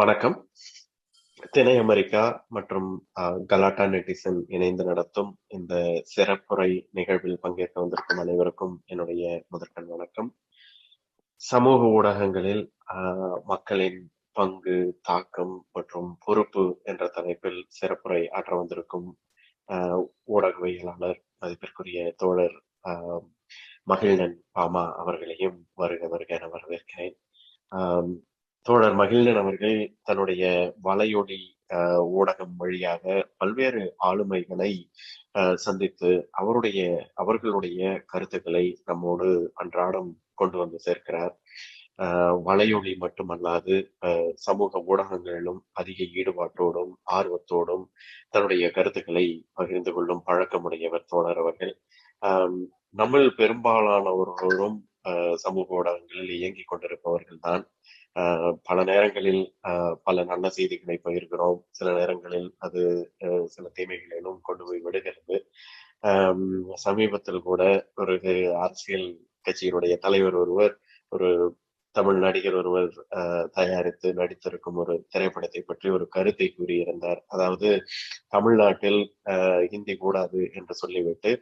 வணக்கம். தென்னை அமெரிக்கா மற்றும் கலாட்டா நெட்டிசன் இணைந்து நடத்தும் இந்த சிறப்புரை நிகழ்வில் பங்கேற்க வந்திருக்கும் அனைவருக்கும் என்னுடைய முதற்கண் வணக்கம். சமூக ஊடகங்களில் மக்களின் பங்கு, தாக்கம் மற்றும் பொறுப்பு என்ற தலைப்பில் சிறப்புரை ஆற்ற வந்திருக்கும் ஊடகவியலாளர் மதிப்பிற்குரிய தோழர் மகிழ்நன் பாமா அவர்களையும் வருக வருக என வரவேற்கிறேன். தோழர் மகிழ்நன் அவர்கள் தன்னுடைய வலையொலி ஊடகம் வழியாக பல்வேறு ஆளுமைகளை சந்தித்து அவர்களுடைய கருத்துக்களை நம்மோடு அன்றாடம் கொண்டு வந்து சேர்க்கிறார். வலையொலி மட்டுமல்லாது சமூக ஊடகங்களிலும் அதிக ஈடுபாட்டோடும் ஆர்வத்தோடும் தன்னுடைய கருத்துக்களை பகிர்ந்து கொள்ளும் பழக்கமுடையவர் தோழர் அவர்கள். நம்மில் பெரும்பாலானவர்களும் சமூக ஊடகங்களில் இயங்கிக் கொண்டிருப்பவர்கள் தான். பல நேரங்களில் பல நல்ல செய்திகளை பகிர்கிறோம், சில நேரங்களில் அது சில தீமைகளிலும் கொண்டு போய் விடுகிறது. சமீபத்தில் கூட ஒரு அரசியல் கட்சியினுடைய தலைவர் ஒருவர், ஒரு தமிழ் நடிகர் ஒருவர் தயாரித்து நடித்திருக்கும் ஒரு திரைப்படத்தை பற்றி ஒரு கருத்தை கூறியிருந்தார். அதாவது தமிழ்நாட்டில் ஹிந்தி கூடாது என்று சொல்லிவிட்டு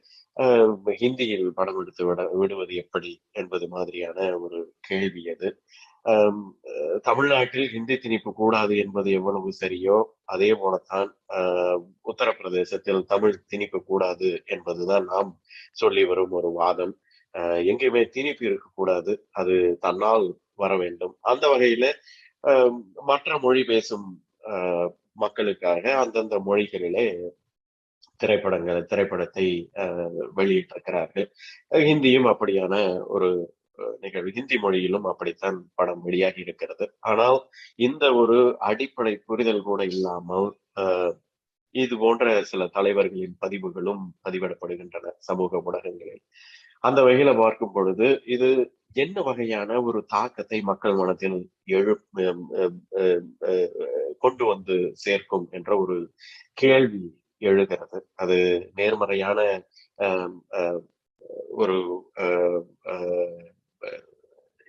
ஹிந்தியில் படம் எடுத்து விடுவது எப்படி என்பது மாதிரியான ஒரு கேள்வி அது. தமிழ்நாட்டில் ஹிந்தி திணிப்பு கூடாது என்பது எவ்வளவு சரியோ அதே போலத்தான் உத்தரப்பிரதேசத்தில் தமிழ் திணிப்பு கூடாது என்பதுதான் நாம் சொல்லி வரும் ஒரு வாதம். எங்கேயுமே திணிப்பு இருக்கக்கூடாது, அது தன்னால் வர வேண்டும். அந்த வகையில மற்ற மொழி பேசும் மக்களுக்காக அந்தந்த மொழிகளிலே திரைப்படத்தை வெளியிட்டிருக்கிறார்கள். ஹிந்தியும் அப்படியான ஒரு நிகழ்வு, ஹிந்தி மொழியிலும் அப்படித்தான் படம் வெளியாகி இருக்கிறது. ஆனால் இந்த ஒரு அடிப்படை புரிதல் கூட இல்லாமல் இது போன்ற சில தலைவர்களின் பதிவுகளும் பதிவிடப்படுகின்றன சமூக ஊடகங்களில். அந்த வகையில பார்க்கும் பொழுது இது என்ன வகையான ஒரு தாக்கத்தை மக்கள் மனத்தில் கொண்டு வந்து சேர்க்கும் என்ற ஒரு கேள்வி எழுகிறது. அது நேர்மறையான ஒரு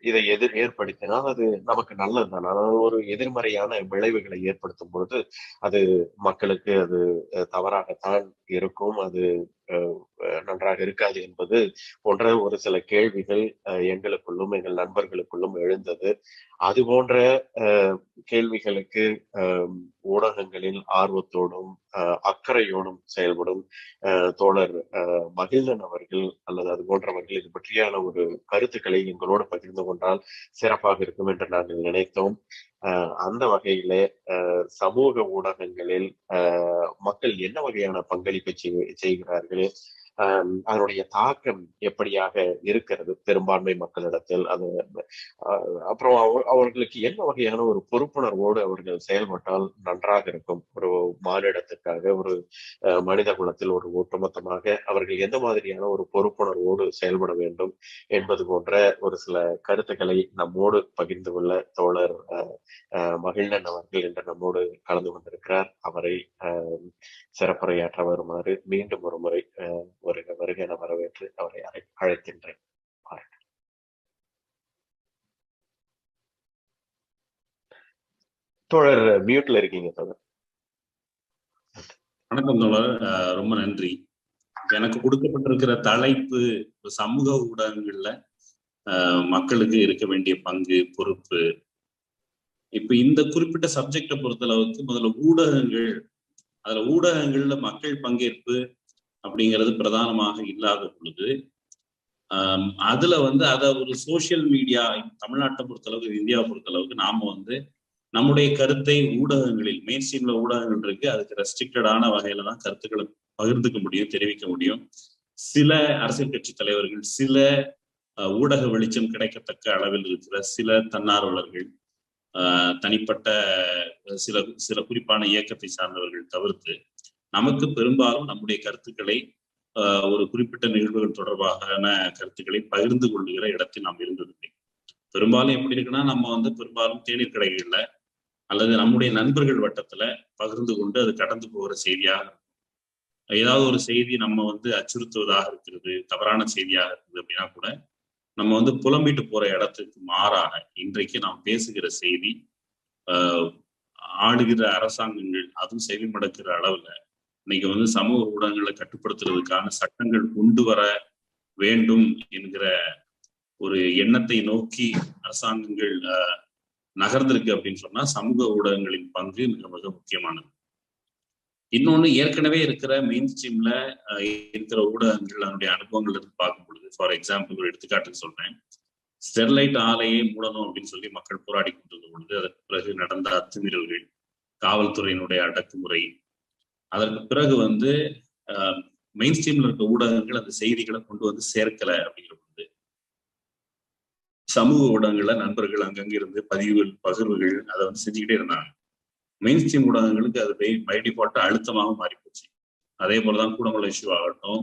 இதை ஏற்படுத்தினால் அது நமக்கு நல்லதுதான். ஆனால் ஒரு எதிர்மறையான விளைவுகளை ஏற்படுத்தும் பொழுது அது மக்களுக்கு அது தவறாகத்தான் இருக்கும், அது நன்றாக இருக்காது என்பது போன்ற ஒரு சில கேள்விகள் எங்களுக்குள்ளும் எங்கள் நண்பர்களுக்குள்ளும் எழுந்தது. அது போன்ற கேள்விகளுக்கு ஊடகங்களில் ஆர்வத்தோடும் அக்கறையோடும் செயல்படும் தோழர் மகிழ்நன் அவர்கள் அல்லது அது போன்றவர்கள் இது பற்றியான ஒரு கருத்துக்களை எங்களோடு பகிர்ந்து கொண்டால் சிறப்பாக இருக்கும் என்று நாங்கள் நினைத்தோம். அந்த வகையில சமூக ஊடகங்களில் மக்கள் என்ன வகையான பங்களிப்பை செய்கிறார்கள், அதனுடைய தாக்கம் எப்படியாக இருக்கிறது பெரும்பான்மை மக்களிடத்தில், அது அப்புறம் அவர்களுக்கு என்ன வகையான ஒரு பொறுப்புணர்வோடு அவர்கள் செயல்பட்டால் நன்றாக இருக்கும், ஒரு மானிடத்திற்காக, ஒரு மனித குலத்தில் ஒரு ஒட்டுமொத்தமாக அவர்கள் எந்த மாதிரியான ஒரு பொறுப்புணர்வோடு செயல்பட வேண்டும் என்பது போன்ற ஒரு சில கருத்துக்களை நம்மோடு பகிர்ந்து கொள்ள தோழர் மகிழ்நன் அவர்கள் என்று நம்மோடு கலந்து கொண்டிருக்கிறார். அவரை சிறப்புரையாற்ற வருமாறு மீண்டும் ஒரு முறை வருக என வரவேற்று அவரை அழைக்கின்றேன். தோழர் மியூட்ல இருக்கீங்க தோழர். வணக்கம் தோழர், ரொம்ப நன்றி. எனக்கு கொடுக்கப்பட்டிருக்கிற தலைப்பு சமூக ஊடகங்கள்ல மக்களுக்கு இருக்க வேண்டிய பங்கு, பொறுப்பு. இப்ப இந்த குறிப்பிட்ட சப்ஜெக்டை பொறுத்தளவுக்கு முதல்ல ஊடகங்கள்ல மக்கள் பங்கேற்பு அப்படிங்கிறது பிரதானமாக இல்லாத பொழுது அதுல அத ஒரு சோசியல் மீடியா, தமிழ்நாட்டை பொறுத்தளவுக்கு, இந்தியாவை பொறுத்தளவுக்கு நாம நம்முடைய கருத்தை ஊடகங்களில், மெயின் ஸ்ட்ரீம்ல ஊடகங்கள் இருக்கு, அதுக்கு ரெஸ்ட்ரிக்டடான வகையில தான் கருத்துக்களை பகிர்ந்துக்க முடியும், தெரிவிக்க முடியும். சில அரசியல் கட்சி தலைவர்கள், சில ஊடக வெளிச்சம் கிடைக்கத்தக்க அளவில் இருக்கிற சில தன்னார்வலர்கள், தனிப்பட்ட சில குறிப்பான இயக்கத்தை சார்ந்தவர்கள் தவிர்த்து நமக்கு பெரும்பாலும் நம்முடைய கருத்துக்களை ஒரு குறிப்பிட்ட நிகழ்வுகள் தொடர்பான கருத்துக்களை பகிர்ந்து கொள்ளுகிற இடத்தில் நாம் இருந்ததில்லை. பெரும்பாலும் எப்படி இருக்குன்னா, நம்ம பெரும்பாலும் தேநீர் கடைகள்ல அல்லது நம்முடைய நண்பர்கள் வட்டத்துல பகிர்ந்து கொண்டு அது கடந்து போகிற செய்தியாக இருக்கும். ஏதாவது ஒரு செய்தி நம்ம அச்சுறுத்துவதாக இருக்கிறது, தவறான செய்தியாக இருக்குது அப்படின்னா கூட நம்ம புலம்பிட்டு போற இடத்துக்கு மாறாக இன்றைக்கு நாம் பேசுகிற செய்தி ஆளுகிற அரசாங்கங்கள் அதுவும் செவிமடுக்கிற அளவுல இன்னைக்கு வந்து சமூக ஊடகங்களை கட்டுப்படுத்துறதுக்கான சட்டங்கள் கொண்டு வர வேண்டும் என்கிற ஒரு எண்ணத்தை நோக்கி அரசாங்கங்கள் நகர்ந்திருக்கு அப்படின்னு சொன்னா சமூக ஊடகங்களின் பங்கு மிக மிக முக்கியமானது. இன்னொன்னு, ஏற்கனவே இருக்கிற மெயின் ஸ்ட்ரீம்ல இருக்கிற ஊடகங்கள் அதனுடைய அனுபவங்கள் இருந்து பார்க்கும் பொழுது, ஃபார் எக்ஸாம்பிள் ஒரு எடுத்துக்காட்டுக்கு சொல்றேன், ஸ்டெர்லைட் ஆலையை மூடணும் அப்படின்னு சொல்லி மக்கள் போராடி கொண்டிருந்த பொழுது அதற்கு பிறகு நடந்த அத்துமீறல்கள், காவல்துறையினுடைய அடக்குமுறை, அதற்கு பிறகு வந்து மெயின் ஸ்ட்ரீம்ல இருக்க ஊடகங்கள் அந்த செய்திகளை கொண்டு வந்து சேர்க்கல அப்படிங்கிற பொழுது சமூக ஊடகங்கள்ல நண்பர்கள் அங்கங்க இருந்து பதிவுகள் பகிர்வுகள் அதை வந்து செஞ்சுக்கிட்டே இருந்தாங்க. மெயின் ஸ்ட்ரீம் ஊடகங்களுக்கு அது பை டிஃபால்ட்டா அழுத்தமாக மாறி போச்சு. அதே போலதான் கூடங்குளம் இஷ்யூ ஆகட்டும்,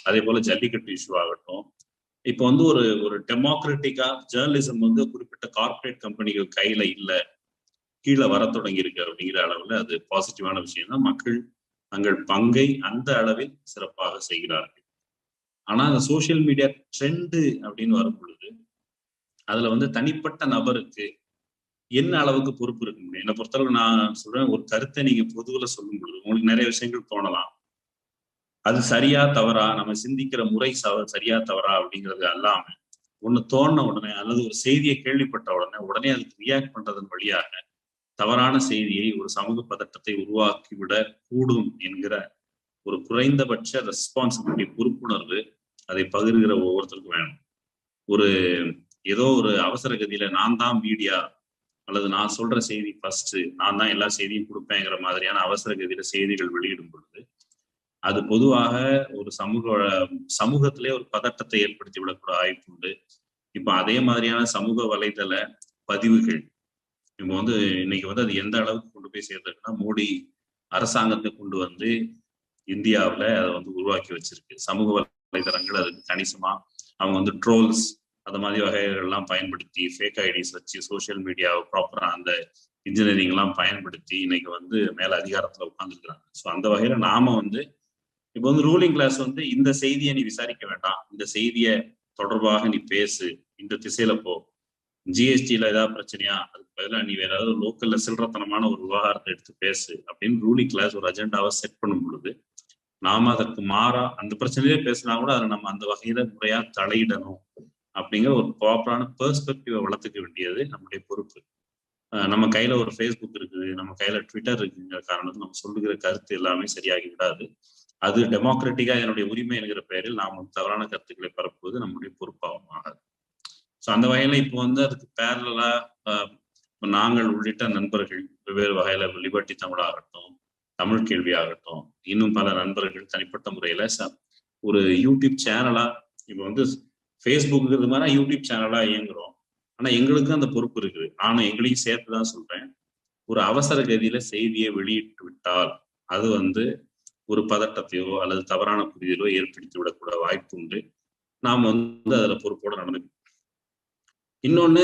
அதே போல ஜல்லிக்கட்டு இஷ்யூ ஆகட்டும். இப்போ வந்து ஒரு டெமோக்ராட்டிக்கா ஜேர்னலிசம் வந்து குறிப்பிட்ட கார்பரேட் கம்பெனிகள் கையில இல்ல, கீழே வர தொடங்கி இருக்கு அப்படிங்கிற அளவுல அது பாசிட்டிவான விஷயம் தான். மக்கள் தங்கள் பங்கை அந்த அளவில் சிறப்பாக செய்கிறார்கள். ஆனா அந்த சோசியல் மீடியா ட்ரெண்டு அப்படின்னு வரும் பொழுது அதுல வந்து தனிப்பட்ட நபருக்கு என்ன அளவுக்கு பொறுப்பு இருக்க முடியும்? என்னை பொறுத்தளவு நான் சொல்றேன், ஒரு கருத்தை நீங்க பொதுவில் சொல்லும் பொழுது உங்களுக்கு நிறைய விஷயங்கள் தோணலாம். அது சரியா தவறா, நம்ம சிந்திக்கிற முறை சரியா தவறா அப்படிங்கிறது அல்லாம ஒண்ணு தோணுன உடனே அல்லது ஒரு செய்தியை கேள்விப்பட்ட உடனே அதுக்கு ரியாக்ட் பண்றதன் வழியாக தவறான செய்தியை, ஒரு சமூக பதட்டத்தை உருவாக்கிவிட கூடும் என்கிற ஒரு குறைந்தபட்ச ரெஸ்பான்சிபிலிட்டி, பொறுப்புணர்வு அதை பகிர்கிற ஒவ்வொருத்தருக்கும் வேணும். ஒரு ஏதோ ஒரு அவசர கதியில நான் தான் மீடியா அல்லது நான் சொல்ற செய்தி ஃபர்ஸ்ட், நான் தான் எல்லா செய்தியும் கொடுப்பேங்கிற மாதிரியான அவசர கதியில செய்திகள் வெளியிடும் பொழுது அது பொதுவாக ஒரு சமூகத்திலே ஒரு பதட்டத்தை ஏற்படுத்தி விடக்கூட வாய்ப்பு உண்டு. இப்ப அதே மாதிரியான சமூக வலைதள பதிவுகள் இப்போ வந்து இன்னைக்கு வந்து அது எந்த அளவுக்கு கொண்டு போய் சேர்ந்திருக்குன்னா, மோடி அரசாங்கத்தை கொண்டு வந்து இந்தியாவில் அதை வந்து உருவாக்கி வச்சிருக்கு. சமூக வலைதளங்கள் அதுக்கு கணிசமா அவங்க வந்து ட்ரோல்ஸ் அந்த மாதிரி வகைகள்லாம் பயன்படுத்தி, ஃபேக் ஐடிஸ் வச்சு சோசியல் மீடியாவை ப்ராப்பரா அந்த இன்ஜினியரிங் எல்லாம் பயன்படுத்தி இன்னைக்கு வந்து மேல அதிகாரத்துல உட்கார்ந்துருக்காங்க. ஸோ அந்த வகையில நாம வந்து இப்போ வந்து ரூலிங் கிளாஸ் வந்து இந்த செய்தியை நீ விசாரிக்க வேண்டாம், இந்த செய்தியை தொடர்பாக நீ பேசு, இந்த திசையில போ, ஜிஎஸ்டியில ஏதாவது பிரச்சனையா அதுக்கு பதிலாக நீ வேற ஏதாவது லோக்கல்ல சில்லறத்தனமான ஒரு விவகாரத்தை எடுத்து பேசு அப்படின்னு ரூலிங் கிளாஸ் ஒரு அஜெண்டாவை செட் பண்ணும் பொழுது நாம அதற்கு மாறா அந்த பிரச்சனையிலே பேசினா கூட அதை நம்ம அந்த வகையில முறையா தலையிடணும் அப்படிங்கிற ஒரு ப்ராப்பரான பெர்ஸ்பெக்டிவை வளர்த்துக்க வேண்டியது நம்முடைய பொறுப்பு. நம்ம கையில ஒரு ஃபேஸ்புக் இருக்குது, நம்ம கையில ட்விட்டர் இருக்குங்கிற காரணத்துக்கு நம்ம சொல்லுகிற கருத்து எல்லாமே சரியாகி விடாது. அது டெமோக்ராட்டிக்கா என்னுடைய உரிமை என்கிற பெயரில் நாம் தவறான கருத்துக்களை பரப்புவது நம்முடைய பொறுப்பாகும் ஆகாது. ஸோ அந்த வகையில இப்போ வந்து அதுக்கு பேரலா நாங்கள் உள்ளிட்ட நண்பர்கள் வெவ்வேறு வகையில லிபர்ட்டி தமிழாகட்டும், தமிழ் கேள்வி ஆகட்டும், இன்னும் பல நண்பர்கள் தனிப்பட்ட முறையில ஒரு யூடியூப் சேனலா இப்போ வந்து ஃபேஸ்புக்குங்கிறது மாதிரி யூடியூப் சேனலா இயங்குறோம். ஆனா எங்களுக்கும் அந்த பொறுப்பு இருக்குது. நானும் எங்களையும் சேர்த்துதான் சொல்றேன். ஒரு அவசர கதியில செய்தியை வெளியிட்டு விட்டால் அது வந்து ஒரு பதட்டத்தையோ அல்லது தவறான புரிதலோ ஏற்படுத்தி விடக்கூட வாய்ப்பு உண்டு. நாம் வந்து அதுல பொறுப்போட நடந்துக்கணும். இன்னொன்னு,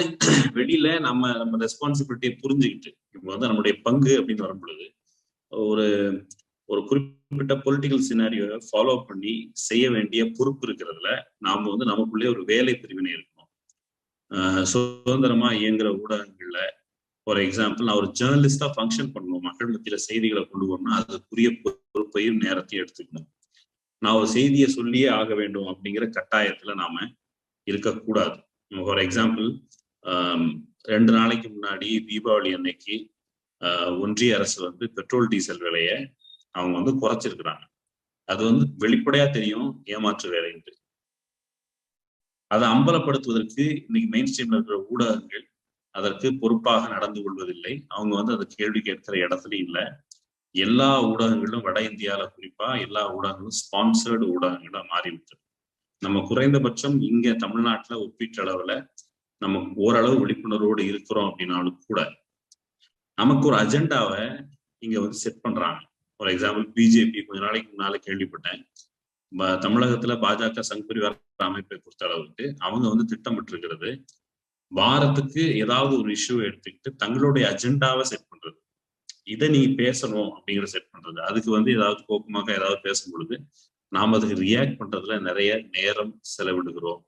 வெளியில நம்ம ரெஸ்பான்சிபிலிட்டியை புரிஞ்சுக்கிட்டு இப்போ வந்து நம்முடைய பங்கு அப்படின்னு வரும் பொழுது ஒரு ஒரு குறிப்பிட்ட பொலிட்டிக்கல் சினாரியோவை ஃபாலோ பண்ணி செய்ய வேண்டிய பொறுப்பு இருக்கிறதுல நாம வந்து நமக்குள்ளே ஒரு வேலை பிரிவினை இருக்கணும். சுதந்திரமா இயங்குற ஊடகங்கள்ல ஃபார் எக்ஸாம்பிள் நான் ஒரு ஜேர்னலிஸ்டா ஃபங்க்ஷன் பண்ணணும், மக்கள் மத்தியில செய்திகளை கொண்டு வரணும், அதுக்குரிய பொறுப்பையும் நேரத்தையும் எடுத்துக்கணும். நான் ஒரு செய்தியை சொல்லியே ஆக வேண்டும் அப்படிங்கிற கட்டாயத்துல நாம இருக்கக்கூடாது. ஃபார் எக்ஸாம்பிள் 2 நாளைக்கு முன்னாடி தீபாவளி அன்னைக்கு ஒன்றிய அரசு வந்து பெட்ரோல் டீசல் விலையை அவங்க வந்து குறைச்சிருக்கிறாங்க. அது வந்து வெளிப்படையா தெரியும் ஏமாற்று வேலைன்ட்டு. அதை அம்பலப்படுத்துவதற்கு இன்னைக்கு மெயின் ஸ்ட்ரீம்ல இருக்கிற ஊடகங்கள் அதற்கு பொறுப்பாக நடந்து கொள்வதில்லை. அவங்க வந்து அதை கேள்வி கேட்கிற இடத்துல இல்லை. எல்லா ஊடகங்களும் வட இந்தியாவில குறிப்பா எல்லா ஊடகங்களும் ஸ்பான்சர்டு ஊடகங்களா மாறிவிட்டது. நம்ம குறைந்தபட்சம் இங்க தமிழ்நாட்டுல ஒப்பீட்டளவுல நம்ம ஓரளவு விழிப்புணர்வோடு இருக்கிறோம் அப்படின்னாலும் கூட நமக்கு ஒரு அஜெண்டாவை இங்க வந்து செட் பண்றாங்க. ஃபார் எக்ஸாம்பிள் பிஜேபி கொஞ்ச நாளைக்கு முன்னால கேள்விப்பட்டேன், தமிழகத்துல பாஜக சங் பரிவார் அமைப்பை பொறுத்த அளவுக்கு அவங்க வந்து திட்டமிட்டு இருக்கிறது வாரத்துக்கு ஏதாவது ஒரு இஷ்யூ எடுத்துக்கிட்டு தங்களுடைய அஜெண்டாவை செட் பண்றது. இதை நீ பேசணும் அப்படிங்கிற செட் பண்றது. அதுக்கு வந்து ஏதாவது கோபமாக ஏதாவது பேசும் பொழுது நாம் அதுக்கு ரியாக்ட் பண்றதுல நிறைய நேரம் செலவிடுகிறோம்.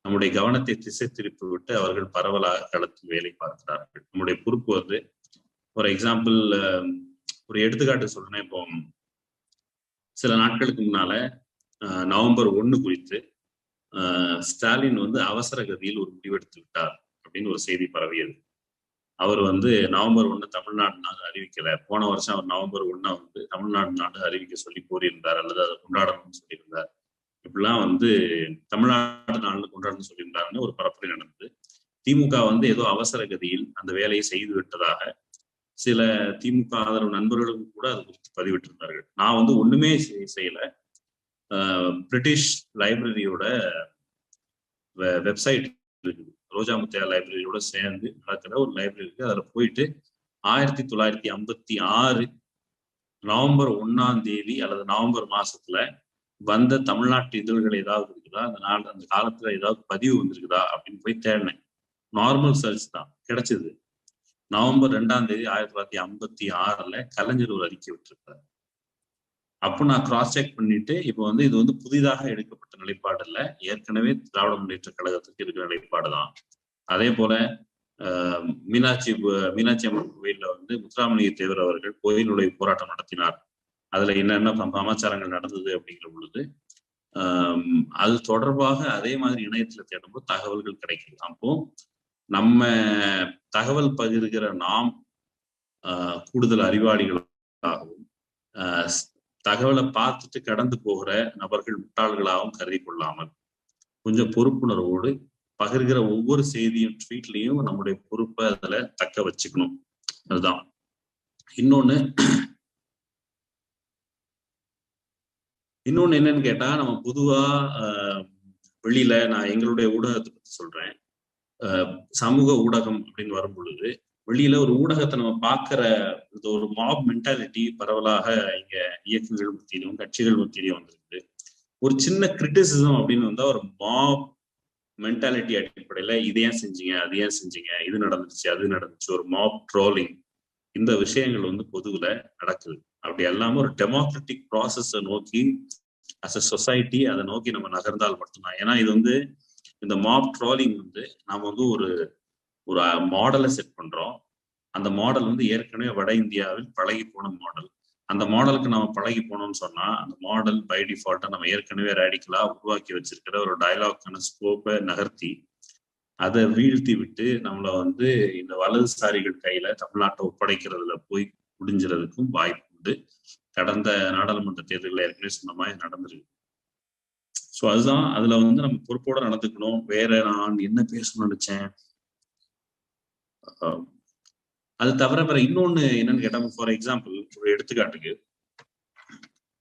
நம்முடைய கவனத்தை திசை திருப்பி விட்டு அவர்கள் பரவலாக களத்தில் வேலை பார்க்கிறார்கள். நம்முடைய பொறுப்பு வந்து ஃபார் எக்ஸாம்பிள் ஒரு எடுத்துக்காட்டு சொல்றேன். இப்போ சில நாட்களுக்கு முன்னால நவம்பர் 1 குறித்து ஸ்டாலின் வந்து அவசர கதியில் ஒரு முடிவெடுத்து விட்டார் அப்படின்னு ஒரு செய்தி பரவியது. அவர் வந்து நவம்பர் 1 தமிழ்நாடு நாடு அறிவிக்கல. போன வருஷம் அவர் நவம்பர் 1 வந்து தமிழ்நாடு நாடு அறிவிக்க சொல்லி கூறியிருந்தார், அல்லது அதை கொண்டாடணும்னு சொல்லியிருந்தார். இப்படிலாம் வந்து தமிழ்நாடு நாடு கொண்டாடணும்னு சொல்லியிருந்தாருன்னு ஒரு பரப்புரை நடந்தது. திமுக வந்து ஏதோ அவசர கதியில் அந்த வேலையை செய்து விட்டதாக சில திமுக ஆதரவு நண்பர்களும் கூட அது குறித்து பதிவிட்டிருந்தார்கள். நான் வந்து ஒண்ணுமே செய்யல. பிரிட்டிஷ் லைப்ரரியோட வெப்சைட் இருக்குது, ரோஜா முத்தையா லைப்ரரியோட சேர்ந்து நடக்கிற ஒரு லைப்ரரி இருக்கு. அதுல போயிட்டு 1956 நவம்பர் 1 அல்லது நவம்பர் மாசத்துல வந்த தமிழ்நாட்டு இதழ்கள் ஏதாவது இருக்குதா, அந்த காலத்துல ஏதாவது பதிவு வந்திருக்குதா அப்படின்னு போய் தேடினேன். நார்மல் சர்ச் தான் கிடைச்சது. நவம்பர் 2 1956 கலைஞர் ஒரு அறிக்கை விட்டிருக்காரு. அப்போ நான் கிராஸ் செக் பண்ணிட்டு இப்போ வந்து இது வந்து புதிதாக எடுக்கப்பட்ட நிலைப்பாடு இல்லை, ஏற்கனவே திராவிட முன்னேற்ற கழகத்துக்கு இருக்கிற நிலைப்பாடு தான். அதே போல மீனாட்சி அம்மன் கோயில்ல வந்து முத்துராமலிங்க தேவர் அவர்கள் கோயில் நுழைவு போராட்டம் நடத்தினார். அதுல என்னென்ன சமாச்சாரங்கள் நடந்தது அப்படிங்கிற பொழுது அது தொடர்பாக அதே மாதிரி இணையத்துல தேடும்போது தகவல்கள் கிடைக்குது. அப்போ நம்ம தகவல் பகிர்கிற நாம் கூடுதல் அறிவாளிகளாகவும் தகவலை பார்த்துட்டு கடந்து போகிற நபர்கள் முட்டாள்களாகவும் கருதி கொள்ளாமல் கொஞ்சம் பொறுப்புணர்வோடு பகிர்கிற ஒவ்வொரு செய்தியும் ட்வீட்லையும் நம்முடைய பொறுப்பை அதுல தக்க வச்சுக்கணும். அதுதான். இன்னொன்னு என்னன்னு கேட்டா, நம்ம பொதுவா வெளியில நான் எங்களுடைய ஊடகத்தை பத்தி சொல்றேன். சமூக ஊடகம் அப்படின்னு வரும் பொழுது வெளியில ஒரு ஊடகத்தை நம்ம பார்க்கிற ஒரு மாப் மென்டாலிட்டி பரவலாக இங்க இயக்கங்கள் மத்தியிலும் கட்சிகள் மத்தியிலும் வந்திருக்கு. ஒரு சின்ன கிரிட்டிசிசம் அப்படின்னு வந்தா ஒரு மாப் மென்டாலிட்டி அடிப்படையில இது ஏன் செஞ்சீங்க, அது ஏன் செஞ்சீங்க, இது நடந்துச்சு, அது நடந்துச்சு, ஒரு மாப் ட்ரோலிங், இந்த விஷயங்கள் வந்து பொதுவுல நடக்குது. அப்படி எல்லாமே ஒரு டெமோக்ராட்டிக் ப்ராசஸை நோக்கி அஸ் அ சொசைட்டி அதை நோக்கி நம்ம நகர்ந்தால் மட்டும்தான். ஏன்னா இது வந்து இந்த மாப் ட்ரோலிங் வந்து நாம வந்து ஒரு மாடலை செட் பண்றோம். அந்த மாடல் வந்து ஏற்கனவே வட இந்தியாவில் பழகி போன மாடல். அந்த மாடலுக்கு நம்ம பழகி போனோம்னு சொன்னா அந்த மாடல் பை டிஃபால்ட்டா நம்ம ஏற்கனவே ரேடிக்கலா உருவாக்கி வச்சிருக்கிற ஒரு டயலாக்கான ஸ்கோப்பை நகர்த்தி அதை வீழ்த்தி விட்டு நம்மளை வந்து இந்த வலதுசாரிகள் கையில தமிழ்நாட்டை ஒப்படைக்கிறதுல போய் முடிஞ்சுறதுக்கும் வாய்ப்பு உண்டு. கடந்த நாடாளுமன்ற தேர்தலில் ஏற்கனவே சொன்ன மாதிரி நடந்திருக்கு. ஸோ அதுதான், அதுல வந்து நம்ம பொறுப்போட நடந்துக்கணும். வேற நான் என்ன பேசணும்னு நினைச்சேன், அது தவிர வேற இன்னொன்னு என்னன்னு கேட்டா, ஃபார் எக்ஸாம்பிள் ஒரு எடுத்துக்காட்டுக்கு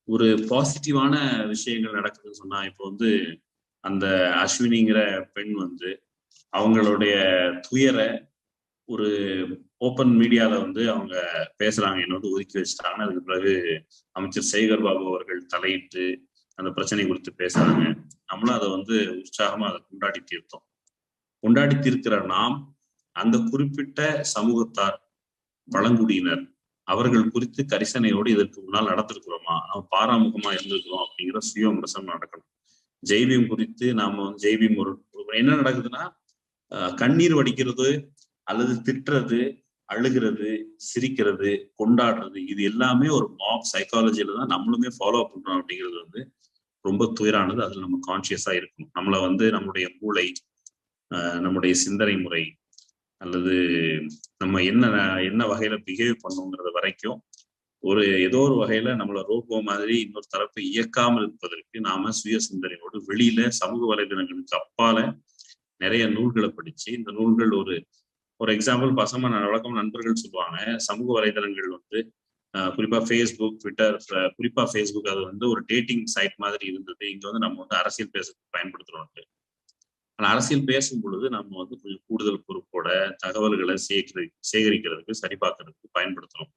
ஒரு பாசிட்டிவான விஷயங்கள் நடக்குதுன்னு சொன்னா, இப்போ வந்து அந்த அஸ்வினிங்கிற பெண் வந்து அவங்களுடைய துயர ஒரு ஓப்பன் மீடியால வந்து அவங்க பேசுறாங்க, என்ன வந்து ஒதுக்கி வச்சுட்டாங்கன்னு. அதுக்கு பிறகு அமைச்சர் சேகர் பாபு அவர்கள் தலையிட்டு அந்த பிரச்சனை குறித்து பேசுறாங்க. நம்மளும் அதை வந்து உற்சாகமா அதை கொண்டாடி தீர்த்தோம். கொண்டாடி தீர்க்கிற நாம் அந்த குறிப்பிட்ட சமூகத்தார், பழங்குடியினர், அவர்கள் குறித்து கரிசனையோடு இதற்கு முன்னால் நடந்திருக்கிறோமா, நம்ம பாராமுகமா இருந்திருக்கிறோம் அப்படிங்கிற சுய விமர்சனம் நடக்கணும். ஜெய்பீம் குறித்து நாம வந்து ஜெய்பீம் ஒரு என்ன நடக்குதுன்னா, கண்ணீர் வடிக்கிறது அல்லது திட்டுறது, அழுகிறது, சிரிக்கிறது, கொண்டாடுறது, இது எல்லாமே ஒரு மாப் சைக்காலஜியில தான் நம்மளுமே ஃபாலோ பண்றோம் அப்படிங்கிறது வந்து ரொம்ப துயரானது. அதுல நம்ம கான்சியஸா இருக்கணும். நம்மளை வந்து நம்முடைய மூளை, நம்முடைய சிந்தனை முறை அல்லது நம்ம என்ன வகையில பிஹேவ் பண்ணுங்கிறது வரைக்கும் ஏதோ ஒரு வகையில நம்மள ரோபோ மாதிரி இன்னொரு தரப்பை இயக்காமல் இருப்பதற்கு நாம சுய சிந்தனையோடு வெளியில சமூக வலைதளங்களுக்கு அப்பால நிறைய நூல்களை படிச்சு, இந்த நூல்கள் ஒரு எக்ஸாம்பிள் வழக்கம் நண்பர்கள் சொல்லுவாங்க, சமூக வலைதளங்கள் வந்து குறிப்பா ஃபேஸ்புக், ட்விட்டர், குறிப்பா ஃபேஸ்புக் அது வந்து ஒரு டேட்டிங் சைட் மாதிரி இருந்தது. இங்க வந்து நம்ம வந்து அரசியல் பேசுறதுக்கு பயன்படுத்துறோம். ஆனா அரசியல் பேசும் பொழுது நம்ம வந்து கொஞ்சம் கூடுதல் பொறுப்போட தகவல்களை சேகரிக்கிறதுக்கு, சரி பார்க்கறதுக்கு பயன்படுத்தணும்.